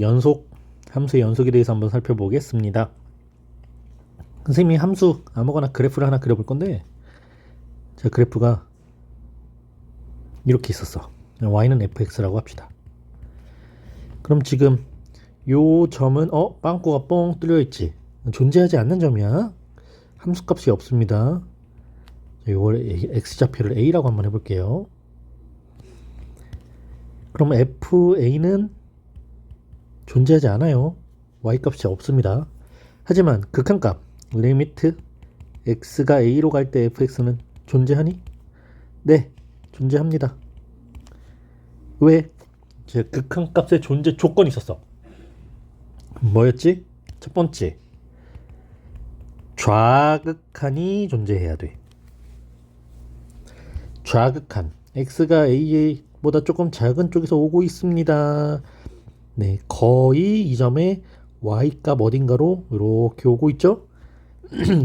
연속, 함수의 연속에 대해서 한번 살펴보겠습니다. 선생님이 함수 아무거나 그래프를 하나 그려볼 건데, 자, 그래프가 이렇게 있었어. y는 fx라고 합시다. 그럼 지금 요 점은 빵꾸가 뻥 뚫려 있지. 존재하지 않는 점이야. 함수값이 없습니다. 요걸 x좌표를 a라고 한번 해볼게요. 그럼 fa는 존재하지 않아요. y값이 없습니다. 하지만 극한값 리미트 x가 a로 갈 때 fx는 존재하니? 네, 존재합니다. 왜? 제 극한값의 존재 조건이 있었어. 뭐였지? 첫 번째, 좌극한이 존재해야 돼. 좌극한, x가 a보다 조금 작은 쪽에서 오고 있습니다. 네, 거의 이 점에 y값 어딘가로 이렇게 오고 있죠?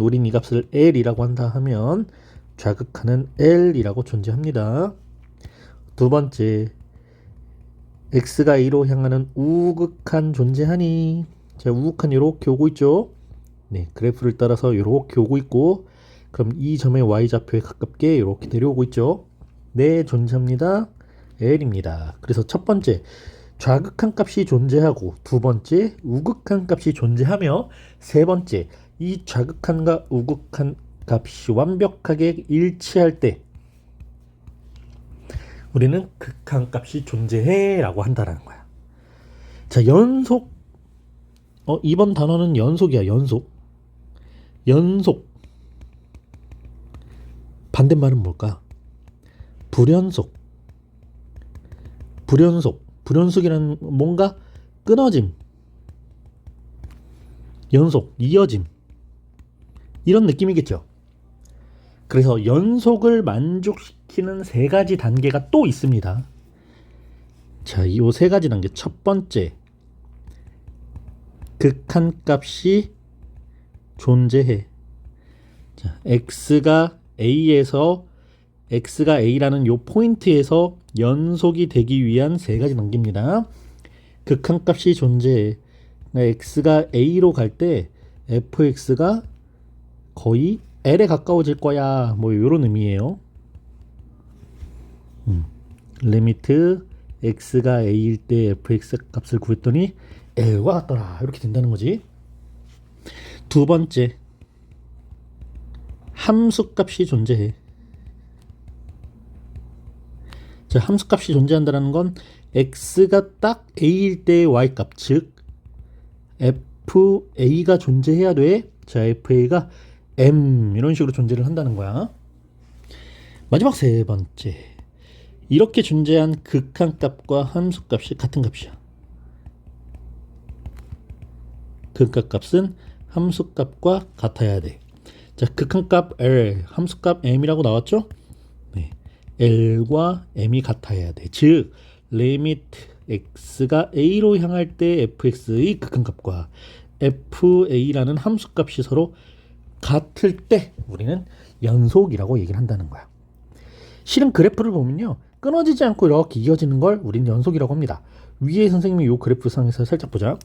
우린 이 값을 l이라고 한다 하면 좌극한은 l이라고 존재합니다. 두 번째, x가 a로 향하는 우극한 존재하니? 자, 우극한 이렇게 오고 있죠? 네, 그래프를 따라서 이렇게 오고 있고, 그럼 이 점의 y좌표에 가깝게 이렇게 내려오고 있죠? 네, 존재합니다. l입니다. 그래서 첫 번째, 좌극한 값이 존재하고, 두 번째, 우극한 값이 존재하며, 세 번째, 이 좌극한과 우극한 값이 완벽하게 일치할 때 우리는 극한 값이 존재해 라고 한다는 거야. 자, 연속. 이번 단어는 연속이야. 연속. 반대말은 뭘까? 불연속. 불연속이라는 뭔가 끊어짐, 연속, 이어짐, 이런 느낌이겠죠. 그래서 연속을 만족시키는 세 가지 단계가 또 있습니다. 자, 이 세 가지 단계. 첫 번째, 극한값이 존재해. 자, x가 a라는 요 포인트에서 연속이 되기 위한 세 가지 단계입니다. 극한값이 존재해. x가 a로 갈 때 fx가 거의 l에 가까워질 거야. 뭐 이런 의미예요. 리미트 x가 a일 때 fx 값을 구했더니 l과 같더라. 이렇게 된다는 거지. 두 번째, 함수값이 존재해. 자, 함수값이 존재한다는 건 x가 딱 a일 때의 y값, 즉 fa가 존재해야 돼. 자, fa가 m 이런 식으로 존재를 한다는 거야. 마지막 세 번째, 이렇게 존재한 극한값과 함수값이 같은 값이야. 극한값은 함수값과 같아야 돼. 자, 극한값 l, 함수값 m이라고 나왔죠? 네, l과 m이 같아야 돼. 즉 리미트 x가 a로 향할 때 fx의 극한값과 fa라는 함수값이 서로 같을 때 우리는 연속이라고 얘기를 한다는 거야. 실은 그래프를 보면요, 끊어지지 않고 이렇게 이어지는 걸 우리는 연속이라고 합니다. 위에 선생님이 이 그래프 상에서 살짝 보자.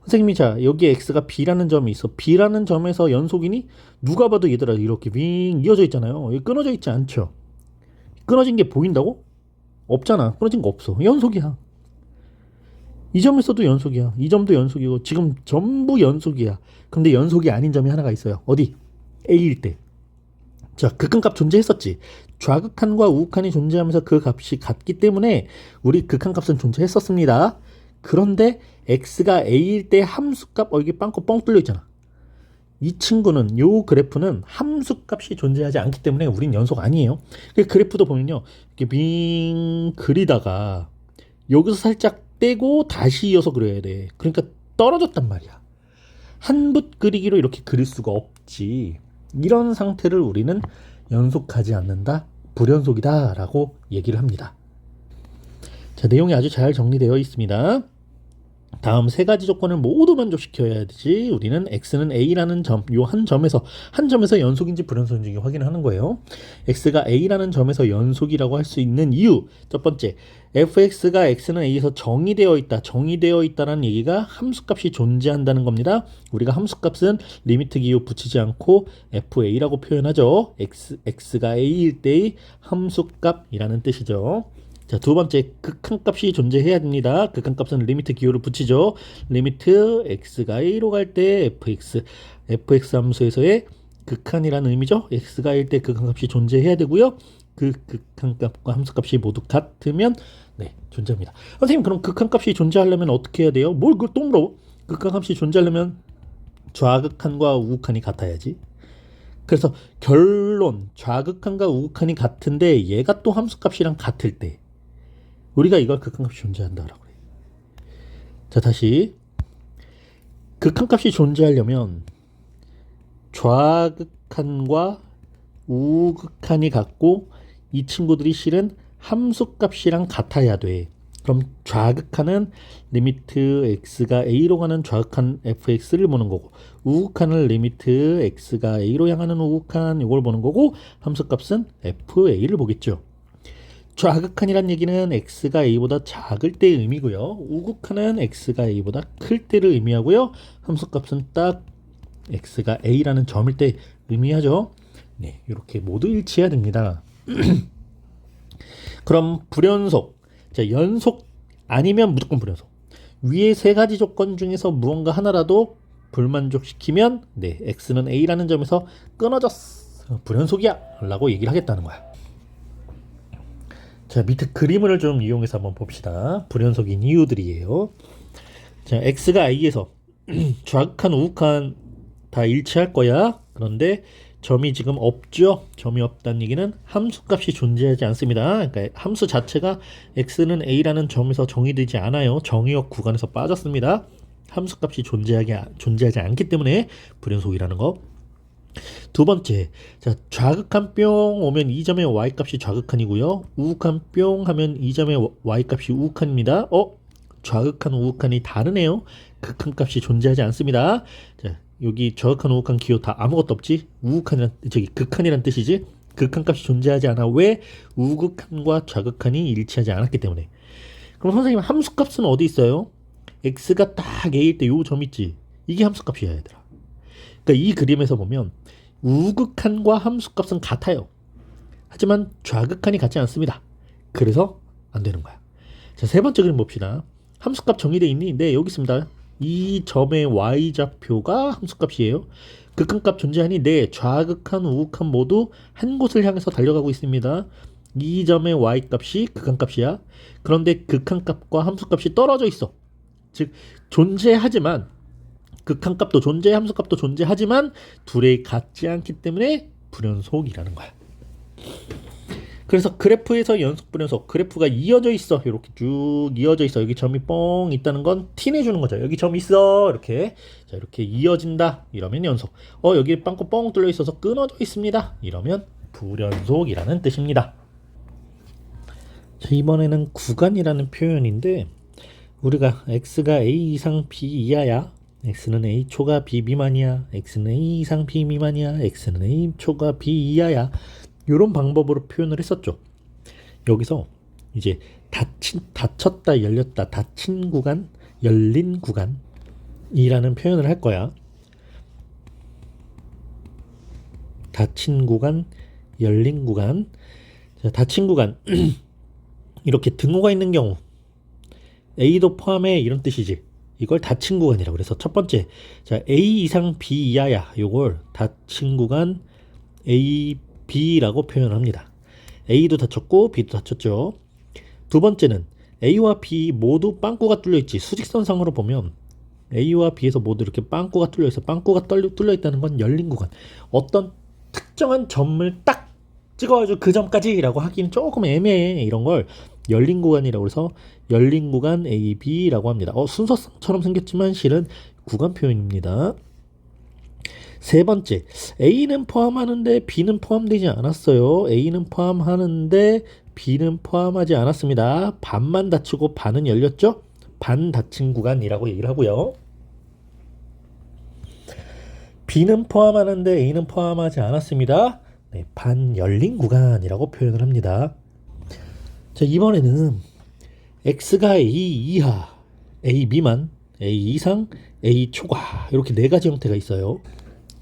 선생님이 자, 여기 x가 b라는 점이 있어. b라는 점에서 연속이니? 누가 봐도 얘들아 이렇게 윙 이어져 있잖아요. 여기 끊어져 있지 않죠? 끊어진 게 보인다고? 없잖아. 끊어진 거 없어. 연속이야. 이 점에서도 연속이야. 이 점도 연속이고 지금 전부 연속이야. 근데 연속이 아닌 점이 하나가 있어요. 어디? a일 때. 자, 극한값 존재했었지. 좌극한과 우극한이 존재하면서 그 값이 같기 때문에 우리 극한값은 존재했었습니다. 그런데 x가 a일 때 함수값, 여기 빵꾸 뻥 뚫려 있잖아. 이 친구는, 요 그래프는 함수값이 존재하지 않기 때문에 우린 연속 아니에요. 그 그래프도 보면요, 이렇게 빙 그리다가 여기서 살짝 떼고 다시 이어서 그려야 돼. 그러니까 떨어졌단 말이야. 한 붓 그리기로 이렇게 그릴 수가 없지. 이런 상태를 우리는 연속하지 않는다, 불연속이다 라고 얘기를 합니다. 자, 내용이 아주 잘 정리되어 있습니다. 다음 세 가지 조건을 모두 만족시켜야 되지. 우리는 x는 a라는 점, 요 한 점에서 연속인지 불연속인지 확인을 하는 거예요. x가 a라는 점에서 연속이라고 할 수 있는 이유. 첫 번째, fx가 x는 a에서 정의되어 있다. 정의되어 있다는 얘기가 함수값이 존재한다는 겁니다. 우리가 함수값은 리미트 기호 붙이지 않고 fa라고 표현하죠. x가 a일 때의 함수값이라는 뜻이죠. 자, 두 번째, 극한값이 존재해야 됩니다. 극한값은 리미트 기호를 붙이죠. 리미트 x가 a로 갈 때 fx 함수에서의 극한이라는 의미죠. x가 a일 때 극한값이 존재해야 되고요. 그 극한값과 함수값이 모두 같으면 네, 존재합니다. 선생님, 그럼 극한값이 존재하려면 어떻게 해야 돼요? 뭘 그걸 또 물어? 극한값이 존재하려면 좌극한과 우극한이 같아야지. 그래서 결론, 좌극한과 우극한이 같은데 얘가 또 함수값이랑 같을 때 우리가 이걸 극한값이 존재한다라고 해요. 자, 다시 극한값이 존재하려면 좌극한과 우극한이 같고 이 친구들이 실은 함수값이랑 같아야 돼. 그럼 좌극한은 리미트 x가 a로 가는 좌극한 fx를 보는 거고 우극한은 리미트 x가 a로 향하는 우극한 이걸 보는 거고 함수값은 fa를 보겠죠. 좌극한이란 얘기는 x가 a보다 작을 때의 의미고요. 우극한은 x가 a보다 클 때를 의미하고요. 함수값은 딱 x가 a라는 점일 때 의미하죠. 네, 이렇게 모두 일치해야 됩니다. 그럼 불연속. 자, 연속 아니면 무조건 불연속. 위에 세 가지 조건 중에서 무언가 하나라도 불만족시키면 네, x는 a라는 점에서 끊어졌어. 불연속이야 라고 얘기를 하겠다는 거야. 자, 밑에 그림을 좀 이용해서 한번 봅시다. 불연속인 이유들이에요. 자, x가 a에서 좌극한 우극한 다 일치할 거야. 그런데 점이 지금 없죠. 점이 없다는 얘기는 함수값이 존재하지 않습니다. 그러니까 함수 자체가 x는 a라는 점에서 정의되지 않아요. 정의역 구간에서 빠졌습니다. 함수값이 존재하지 않기 때문에 불연속이라는 거. 두 번째, 자, 좌극한 뿅 오면 이 점의 y값이 좌극한이고요. 우극한 뿅 하면 이 점의 y값이 우극한입니다. 좌극한 우극한이 다르네요. 극한값이 존재하지 않습니다. 자, 여기 좌극한 우극한 기호 다 아무것도 없지. 극한이란 뜻이지. 극한값이 존재하지 않아. 왜? 우극한과 좌극한이 일치하지 않았기 때문에. 그럼 선생님, 함수값은 어디 있어요? x가 딱 a일 때 요 점 있지. 이게 함수값이야, 얘들아. 그러니까 이 그림에서 보면 우극한과 함수값은 같아요. 하지만 좌극한이 같지 않습니다. 그래서 안 되는 거야. 자, 세 번째 그림 봅시다. 함수값 정의되어 있니? 네, 여기 있습니다. 이 점의 y좌표가 함수값이에요. 극한값 존재하니? 네, 좌극한, 우극한 모두 한 곳을 향해서 달려가고 있습니다. 이 점의 y값이 극한값이야. 그런데 극한값과 함수값이 떨어져 있어. 즉, 존재하지만 극한값도 존재, 함수값도 존재하지만 둘이 같지 않기 때문에 불연속이라는 거야. 그래서 그래프에서 연속 불연속, 그래프가 이어져 있어. 이렇게 쭉 이어져 있어. 여기 점이 뻥 있다는 건 티 내주는 거죠. 여기 점 있어. 이렇게. 자, 이렇게 이어진다. 이러면 연속. 여기 빵꾸 뻥 뚫려 있어서 끊어져 있습니다. 이러면 불연속이라는 뜻입니다. 자, 이번에는 구간이라는 표현인데 우리가 x가 a 이상 b 이하야. x는 a 초과 b 미만이야. x는 a 이상 b 미만이야. x는 a 초과 b 이하야. 이런 방법으로 표현을 했었죠. 여기서 이제 닫혔다, 열렸다, 닫힌 구간, 열린 구간이라는 표현을 할 거야. 닫힌 구간, 열린 구간. 자, 닫힌 구간. 이렇게 등호가 있는 경우 a도 포함해 이런 뜻이지. 이걸 닫힌 구간이라고 그래서 첫 번째, 자, a 이상 b 이하야. 요걸 닫힌 구간 a, b라고 표현합니다. a도 닫혔고 b도 닫혔죠. 두 번째는 a와 b 모두 빵꾸가 뚫려 있지. 수직선상으로 보면 a와 b에서 모두 이렇게 빵꾸가 뚫려 있어. 빵꾸가 뚫려 있다는 건 열린 구간. 어떤 특정한 점을 딱 찍어가지고 그 점까지라고 하기는 조금 애매해. 이런 걸 열린 구간이라고 해서 열린 구간 A, B라고 합니다. 순서처럼 생겼지만 실은 구간 표현입니다. 세 번째, A는 포함하는데 B는 포함되지 않았어요. A는 포함하는데 B는 포함하지 않았습니다. 반만 닫히고 반은 열렸죠? 반닫힌 구간이라고 얘기를 하고요. B는 포함하는데 A는 포함하지 않았습니다. 네, 반열린 구간이라고 표현을 합니다. 자, 이번에는 X가 A 이하, A 미만, A 이상, A 초과 이렇게 네 가지 형태가 있어요.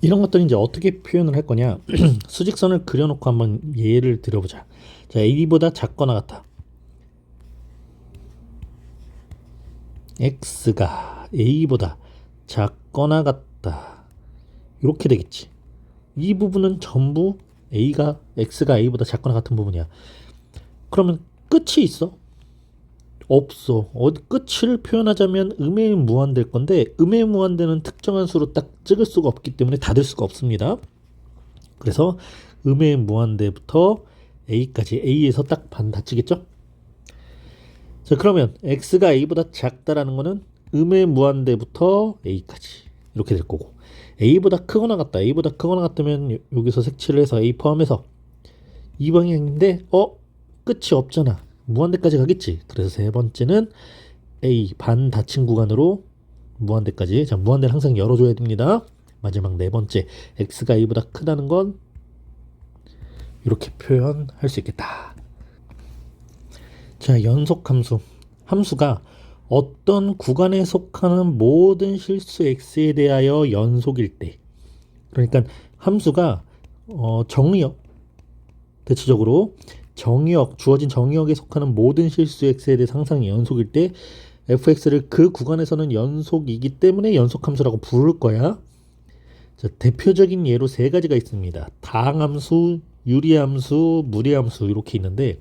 이런 것들은 이제 어떻게 표현을 할 거냐? 수직선을 그려놓고 한번 예를 들어보자. 자, A보다 작거나 같다. X가 A보다 작거나 같다. 이렇게 되겠지. 이 부분은 전부 X가 A보다 작거나 같은 부분이야. 그러면 끝이 있어? 없어. 끝을 표현하자면 음의 무한대일 건데 음의 무한대는 특정한 수로 딱 찍을 수가 없기 때문에 닫을 수가 없습니다. 그래서 음의 무한대부터 A까지 A에서 딱 반 닫히겠죠? 자, 그러면 X가 A보다 작다라는 거는 음의 무한대부터 A까지 이렇게 될 거고, A보다 크거나 같다. A보다 크거나 같다면 여기서 색칠을 해서 A 포함해서 이 방향인데 끝이 없잖아. 무한대까지 가겠지. 그래서 세 번째는 A 반 닫힌 구간으로 무한대까지. 자, 무한대를 항상 열어줘야 됩니다. 마지막 네 번째, X가 A보다 크다는 건 이렇게 표현할 수 있겠다. 자, 연속함수. 함수가 어떤 구간에 속하는 모든 실수 x에 대하여 연속일 때, 그러니까 함수가 정의역, 대체적으로 정의역, 주어진 정의역에 속하는 모든 실수 x에 대해서 항상 연속일 때 fx를 그 구간에서는 연속이기 때문에 연속함수라고 부를 거야. 자, 대표적인 예로 세 가지가 있습니다. 다항함수, 유리함수, 무리함수 이렇게 있는데,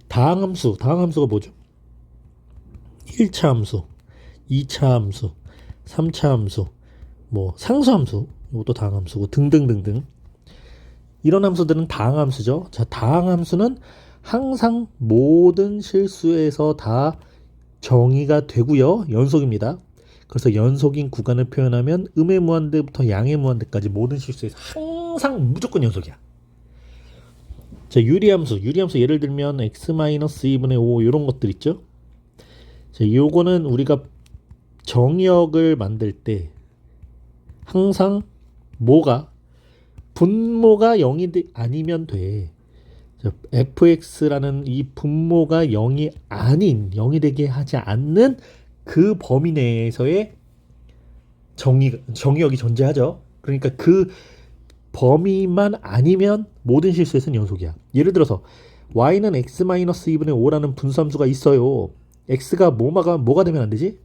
다항함수가 뭐죠? 1차 함수, 2차 함수, 3차 함수, 뭐 상수함수, 이것도 다항함수고 등등등등. 이런 함수들은 다항함수죠. 자, 다항함수는 항상 모든 실수에서 다 정의가 되고요. 연속입니다. 그래서 연속인 구간을 표현하면 음의 무한대부터 양의 무한대까지 모든 실수에서 항상 무조건 연속이야. 자, 유리함수 예를 들면 x-2분의 5 이런 것들 있죠. 자, 요거는 우리가 정의역을 만들 때 항상 분모가 0이 아니면 돼. 자, fx라는 이 분모가 0이 되게 하지 않는 그 범위 내에서의 정의역이 존재하죠. 그러니까 그 범위만 아니면 모든 실수에서는 연속이야. 예를 들어서 y는 x-2분의 5라는 분수함수가 있어요. x가 뭐가 되면 안 되지?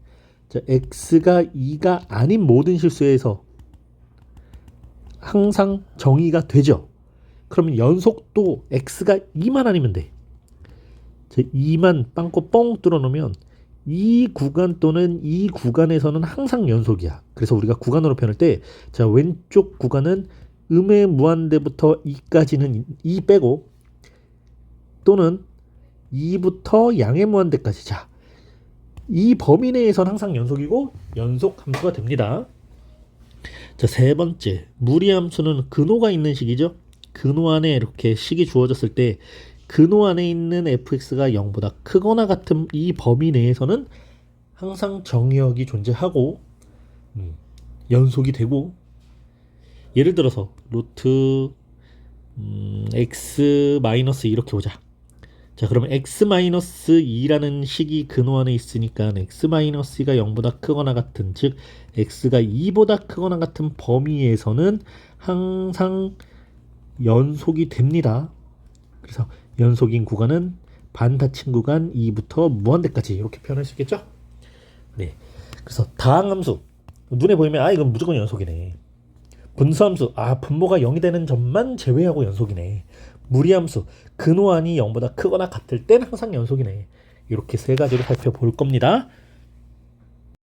자, x가 2가 아닌 모든 실수에서 항상 정의가 되죠. 그러면 연속도 x가 2만 아니면 돼. 자, 2만 빵꾸 뻥 뚫어놓으면 이 구간 또는 이 구간에서는 항상 연속이야. 그래서 우리가 구간으로 표현할 때, 자, 왼쪽 구간은 음의 무한대부터 2까지는 2 빼고, 또는 2부터 양의 무한대까지. 자, 이 범위 내에서는 항상 연속이고 연속 함수가 됩니다. 자, 세 번째, 무리함수는 근호가 있는 식이죠. 근호 안에 이렇게 식이 주어졌을 때 근호 안에 있는 fx가 0보다 크거나 같은 이 범위 내에서는 항상 정의역이 존재하고 연속이 되고, 예를 들어서 루트 x-2 이렇게 보자. 자, 그러면 x-2라는 식이 근호 안에 있으니까 x-2가 0보다 크거나 같은, 즉 x가 2보다 크거나 같은 범위에서는 항상 연속이 됩니다. 그래서 연속인 구간은 반 닫힌 구간 2부터 무한대까지 이렇게 표현할 수 있겠죠? 네. 그래서 다항함수 눈에 보이면 이건 무조건 연속이네. 분수함수 분모가 0이 되는 점만 제외하고 연속이네. 무리함수 근호안이 0보다 크거나 같을 땐 항상 연속이네. 이렇게 세 가지로 살펴볼 겁니다.